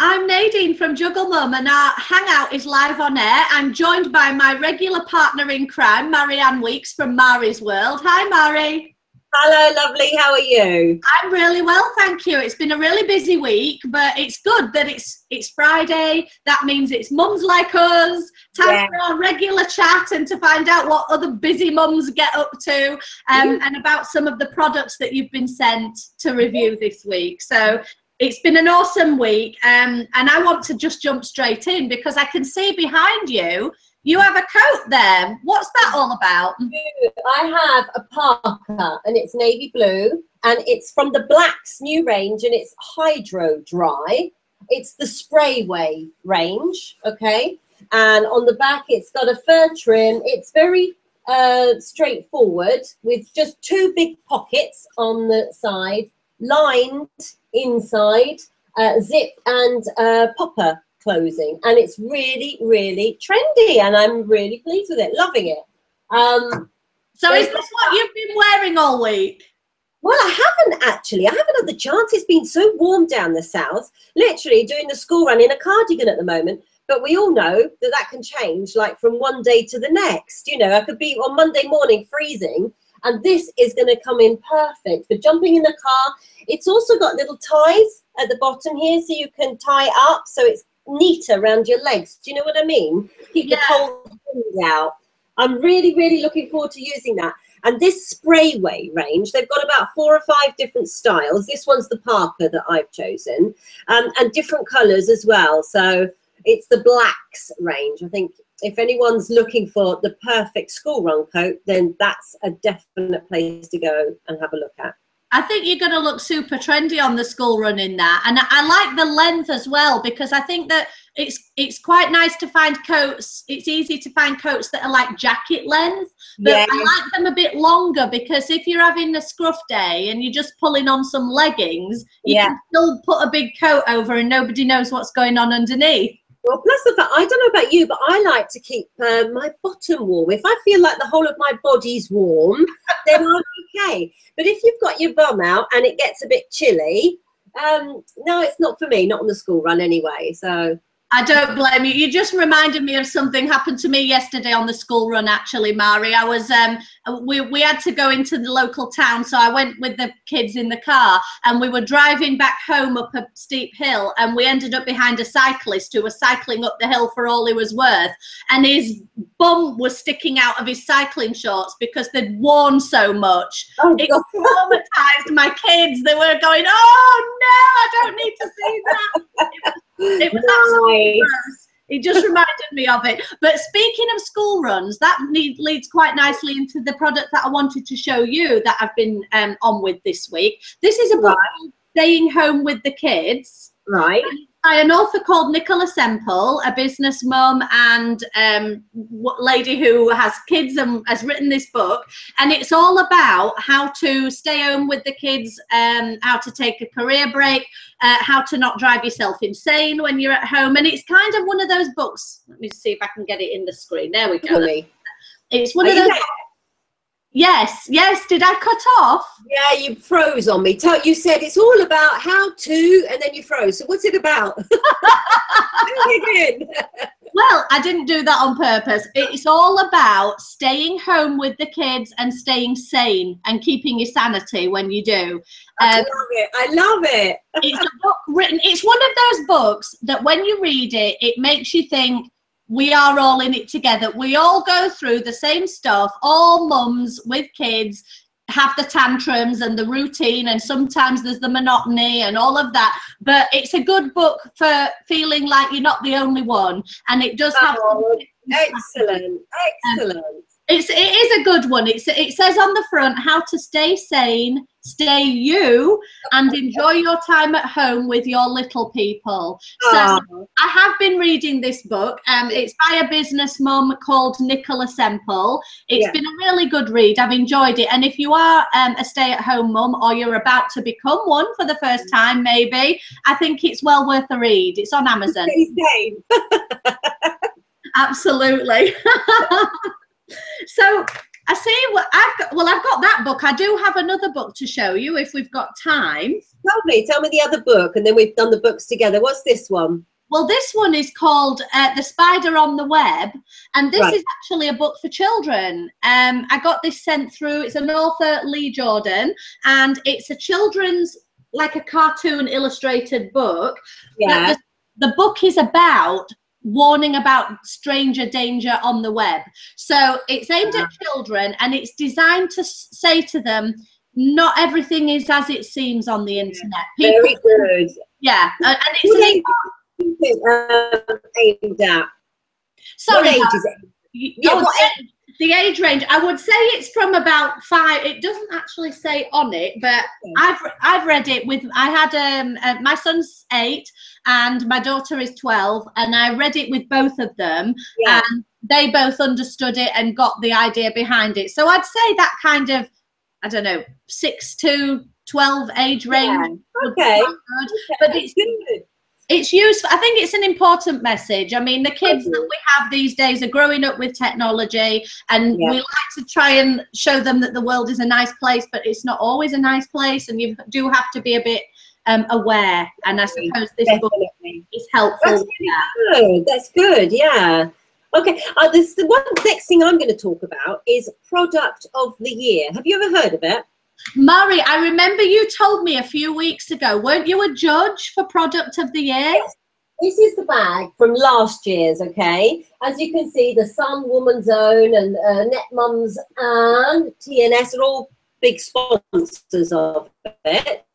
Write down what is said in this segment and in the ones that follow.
I'm Nadine from Juggle Mum, and our hangout is live on air. I'm joined by my regular partner in crime, Marianne Weeks from Mari's World. Hi, Mari. Hello, lovely. How are you? I'm really well, thank you. It's been a really busy week, but it's good that it's Friday. That means it's mums like us, time for our regular chat and to find out what other busy mums get up to, and about some of the products that you've been sent to review this week. So it's been an awesome week, and I want to just jump straight in because I can see behind you, you have a coat there. What's that all about? I have a parka and it's navy blue and it's from the Blacks new range and it's hydro dry. It's the Sprayway range, okay? And on the back it's got a fur trim. It's very straightforward with just two big pockets on the side, lined inside, zip and popper closing, and it's really trendy and I'm really pleased with it, loving it. So is this what you've been wearing all week? Well, I haven't actually. I haven't had the chance. It's been so warm down the south, literally doing the school run in a cardigan at the moment, but we all know that that can change like from one day to the next. You know, I could be on Monday morning freezing, and this is going to come in perfect for jumping in the car. It's also got little ties at the bottom here so you can tie up so it's neater around your legs. Do you know what I mean? Keep the cold things out. I'm really looking forward to using that. And this Sprayway range, they've got about 4 or 5 different styles. This one's the parka that I've chosen, and different colors as well. So it's the Blacks range. I think if anyone's looking for the perfect school run coat, then that's a definite place to go and have a look at. I think you're going to look super trendy on the school run in that. And I like the length as well, because I think that it's quite nice to find coats. It's easy to find coats that are like jacket length, but I like them a bit longer, because if you're having a scruff day and you're just pulling on some leggings, you can still put a big coat over and nobody knows what's going on underneath. Well, plus the fact, I don't know about you, but I like to keep my bottom warm. If I feel like the whole of my body's warm, then I'm okay. But if you've got your bum out and it gets a bit chilly, no, it's not for me, not on the school run anyway. So I don't blame you. You just reminded me of something happened to me yesterday on the school run, actually, Mari. I was, we had to go into the local town, so I went with the kids in the car, and we were driving back home up a steep hill, and we ended up behind a cyclist who was cycling up the hill for all he was worth, and his bum was sticking out of his cycling shorts because they'd worn so much. Oh, it traumatized my kids. They were going, "Oh no, I don't need to see that." It was absolutely gross. It just reminded me of it. But speaking of school runs, that leads quite nicely into the product that I wanted to show you that I've been on with this week. This is a book called Staying Home with the Kids. Right. By an author called Nicola Semple, a business mum and lady who has kids and has written this book. And it's all about how to stay home with the kids, how to take a career break, how to not drive yourself insane when you're at home. And it's kind of one of those books. Let me see if I can get it in the screen. There we go. It's one of those. Yes. Did I cut off? Yeah, you froze on me. You said it's all about how to, and then you froze. So what's it about? Well, I didn't do that on purpose. It's all about staying home with the kids and staying sane and keeping your sanity when you do. I love it. I love it. It's a book written. It's one of those books that when you read it, it makes you think, we are all in it together. We all go through the same stuff. All mums with kids have the tantrums and the routine, and sometimes there's the monotony and all of that. But it's a good book for feeling like you're not the only one. And it does have... Excellent. It is a good one. It says on the front how to stay sane, stay you, and enjoy your time at home with your little people. So I have been reading this book. It's by a business mum called Nicola Semple. It's been a really good read. I've enjoyed it. And if you are a stay-at-home mum, or you're about to become one for the first time, maybe, I think it's well worth a read. It's on Amazon. Absolutely. So I see. I've got that book. I do have another book to show you if we've got time. Tell me the other book, and then we've done the books together. What's this one? Well, this one is called The Spider on the Web, and this is actually a book for children. I got this sent through. It's an author, Lee Jordan, and it's a children's, like a cartoon illustrated book. Yeah. The book is about warning about stranger danger on the web. So it's aimed at children, and it's designed to say to them, not everything is as it seems on the internet. Very good. Yeah, and it's aimed at. Sorry, what age is it? The age range, I would say it's from about 5. It doesn't actually say on it, but I've read it with. I had my son's 8 and my daughter is 12, and I read it with both of them, and they both understood it and got the idea behind it. So I'd say that kind of, I don't know, 6 to 12 age range. Okay. But it's good. It's useful. I think it's an important message. I mean, the kids that we have these days are growing up with technology, and we like to try and show them that the world is a nice place, but it's not always a nice place, and you do have to be a bit aware. And I suppose this book is helpful. That's really good. That's good. Yeah. Okay. The one next thing I'm going to talk about is product of the year. Have you ever heard of it? Mari, I remember you told me a few weeks ago, weren't you a judge for product of the year? Yes. This is the bag from last year's, okay? As you can see, the Sun, Woman's Own, and Net Mums and TNS are all big sponsors of it.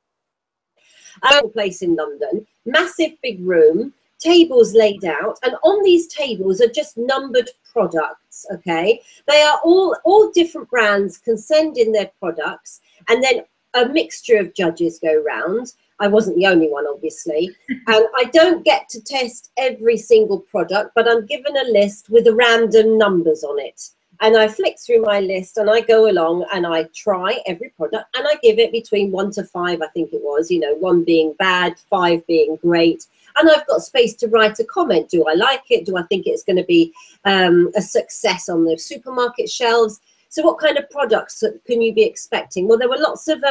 Place in London, massive big room, tables laid out, and on these tables are just numbered products, okay? They are all different brands can send in their products, and then a mixture of judges go round. I wasn't the only one, obviously, and I don't get to test every single product, but I'm given a list with the random numbers on it, and I flick through my list and I go along and I try every product, and I give it between 1 to 5, I think it was, you know, 1 being bad, 5 being great. And I've got space to write a comment. Do I like it? Do I think it's going to be a success on the supermarket shelves? So what kind of products can you be expecting? Well, there were lots of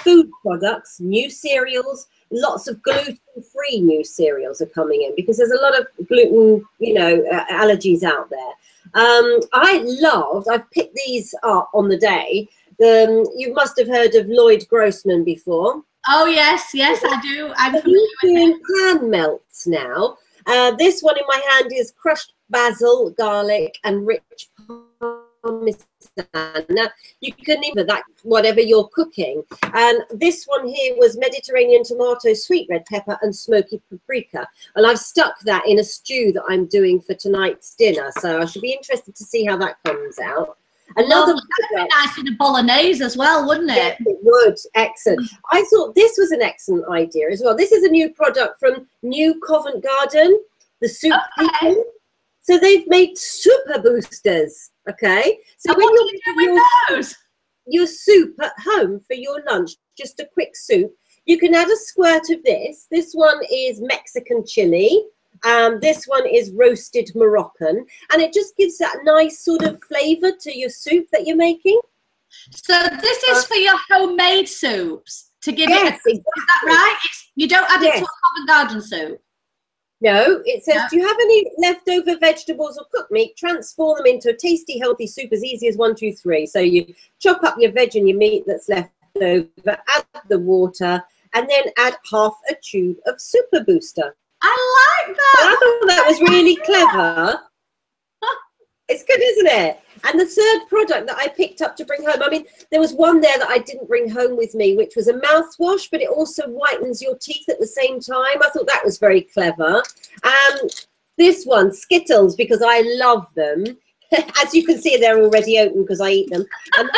food products, new cereals, lots of gluten-free new cereals are coming in because there's a lot of gluten, you know, allergies out there. I've picked these up on the day. You must have heard of Lloyd Grossman before. Oh, yes, I do. I'm familiar with doing pan melts now. This one in my hand is crushed basil, garlic, and rich parmesan. Now, you can name that whatever you're cooking. And this one here was Mediterranean tomato, sweet red pepper, and smoky paprika. And I've stuck that in a stew that I'm doing for tonight's dinner. So I should be interested to see how that comes out. Another that'd be nice in a bolognese as well, wouldn't it? Yes, it would. Excellent. I thought this was an excellent idea as well. This is a new product from New Covent Garden, the soup people. So they've made super boosters. Okay. So when what do you do with those? Your soup at home for your lunch, just a quick soup, you can add a squirt of this. This one is Mexican chili. This one is roasted Moroccan, and it just gives that nice sort of flavour to your soup that you're making. So this is for your homemade soups to give it. Exactly. Is that right? You don't add it to a Covent Garden soup. No, it says, do you have any leftover vegetables or cooked meat? Transform them into a tasty, healthy soup as easy as 1, 2, 3. So you chop up your veg and your meat that's left over, add the water, and then add half a tube of Super Booster. I like that. I thought that was really clever. It's good, isn't it? And the third product that I picked up to bring home, I mean, there was one there that I didn't bring home with me, which was a mouthwash, but it also whitens your teeth at the same time. I thought that was very clever. This one, Skittles, because I love them. As you can see, they're already open because I eat them. And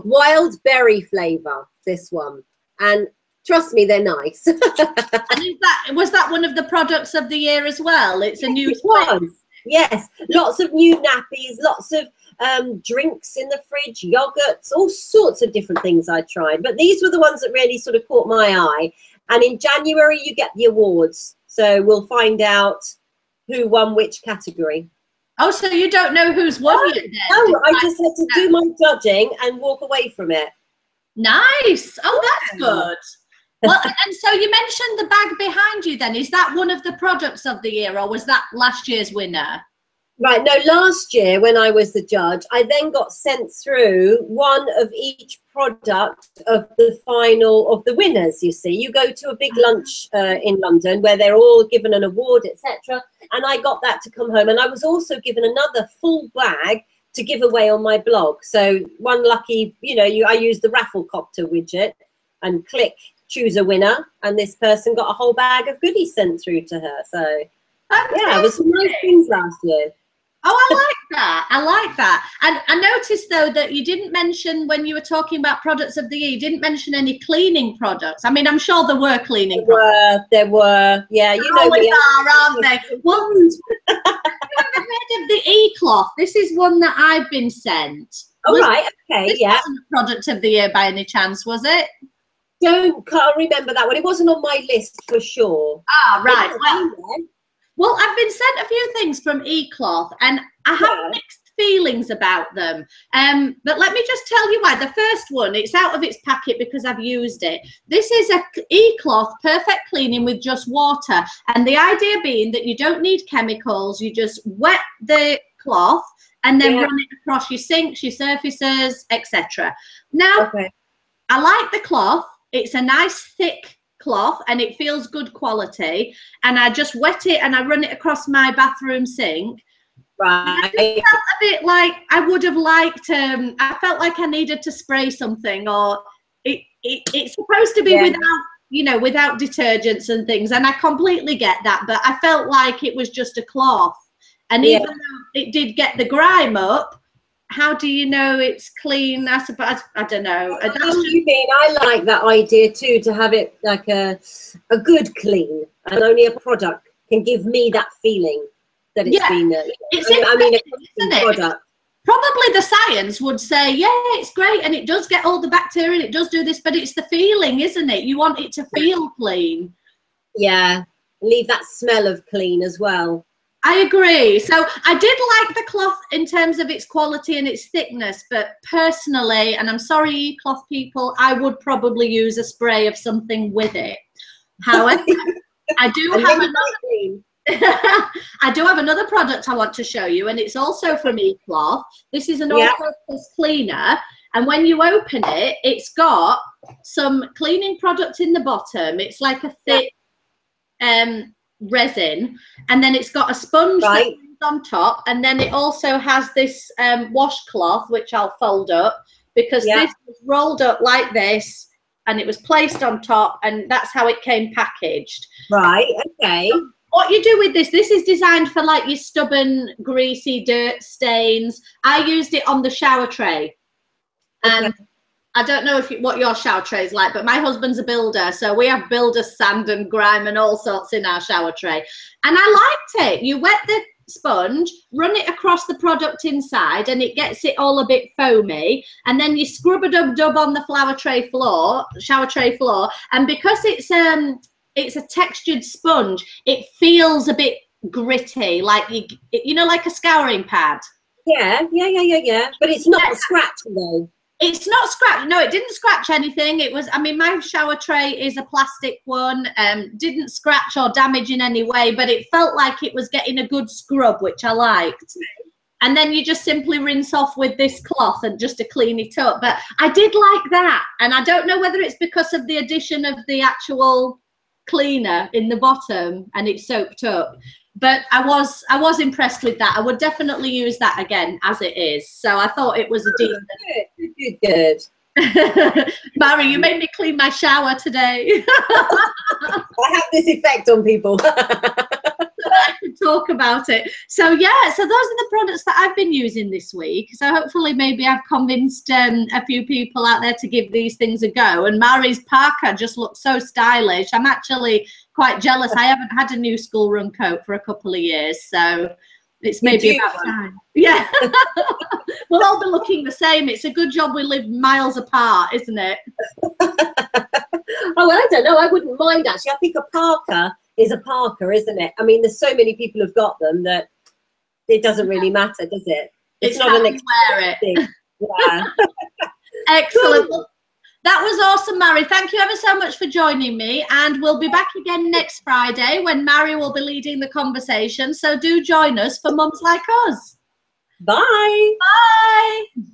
Wild Berry Flavour, this one. And trust me, they're nice. And was that one of the products of the year as well? It's a new one. Yes, lots of new nappies, lots of drinks in the fridge, yogurts, all sorts of different things I tried. But these were the ones that really sort of caught my eye. And in January, you get the awards. So we'll find out who won which category. Oh, so you don't know who's won yet then? No, I just had to do my judging and walk away from it. Nice. Oh, that's good. Well, and so you mentioned the bag behind you then. Is that one of the products of the year, or was that last year's winner? Right, no, last year when I was the judge, I then got sent through one of each product of the final of the winners, you see. You go to a big lunch in London where they're all given an award, etc. And I got that to come home. And I was also given another full bag to give away on my blog. So one lucky, you know, I used the raffle copter widget and click, choose a winner. And this person got a whole bag of goodies sent through to her. So, yeah, it was some nice things last year. Oh, I like that. I like that. And I noticed, though, that you didn't mention when you were talking about products of the year, you didn't mention any cleaning products. I mean, I'm sure there were cleaning products. There were. Yeah, you know. Always are, aren't they? Well, have you ever heard of the e-cloth? This is one that I've been sent. Oh, right. Okay, this yeah. wasn't a product of the year by any chance, was it? Can't remember that one. It wasn't on my list for sure. Ah, right. Well, I've been sent a few things from e-cloth and I have mixed feelings about them. But let me just tell you why. The first one, it's out of its packet because I've used it. This is a e-cloth perfect cleaning with just water. And the idea being that you don't need chemicals. You just wet the cloth and then run it across your sinks, your surfaces, etc. Now, I like the cloth. It's a nice thick cloth and it feels good quality, and I just wet it and I run it across my bathroom sink. Right. I felt a bit like I would have liked I felt like I needed to spray something, or it's supposed to be without, you know, without detergents and things, and I completely get that, but I felt like it was just a cloth, and even though it did get the grime up, how do you know it's clean? I suppose, I don't know. That's what you mean. I like that idea too, to have it like a good clean, and only a product can give me that feeling that it's been a product. Probably the science would say, yeah, it's great and it does get all the bacteria and it does do this, but it's the feeling, isn't it? You want it to feel clean. Yeah. Leave that smell of clean as well. I agree. So I did like the cloth in terms of its quality and its thickness, but personally, and I'm sorry, cloth people, I would probably use a spray of something with it. However, I do have another product I want to show you, and it's also from eCloth. This is an all-purpose cleaner, and when you open it, it's got some cleaning product in the bottom. It's like a thick resin, and then it's got a sponge on top, and then it also has this washcloth, which I'll fold up, because this was rolled up like this and it was placed on top, and that's how it came packaged. Right, okay. What you do with this is designed for like your stubborn, greasy dirt stains. I used it on the shower tray, and I don't know what your shower tray is like, but my husband's a builder, so we have builder sand and grime and all sorts in our shower tray. And I liked it. You wet the sponge, run it across the product inside, and it gets it all a bit foamy. And then you scrub a dub on the shower tray floor. And because it's a textured sponge, it feels a bit gritty, like you know, like a scouring pad. Yeah. But it's not scratchy though. It's not scratched. No, it didn't scratch anything. It was, I mean, my shower tray is a plastic one, didn't scratch or damage in any way, but it felt like it was getting a good scrub, which I liked. And then you just simply rinse off with this cloth and just to clean it up. But I did like that. And I don't know whether it's because of the addition of the actual cleaner in the bottom and it's soaked up. But I was impressed with that. I would definitely use that again as it is. So I thought it was a decent. Good. Mary, you made me clean my shower today. I have this effect on people. I could talk about it. So yeah, so those are the products that I've been using this week. So hopefully maybe I've convinced a few people out there to give these things a go. And Mary's parka just looks so stylish. I'm actually quite jealous. I haven't had a new school run coat for a couple of years, so it's maybe about time. Yeah. We'll all be looking the same. It's a good job we live miles apart, isn't it? Oh, well, I don't know. I wouldn't mind, actually. I think a parka is a parka, isn't it? I mean, there's so many people who've got them that it doesn't really matter, does it? It's not how an you wear it. thing. Yeah. Excellent. Well, that was awesome, Mary. Thank you ever so much for joining me. And we'll be back again next Friday when Mary will be leading the conversation. So do join us for Mums Like Us. Bye. Bye.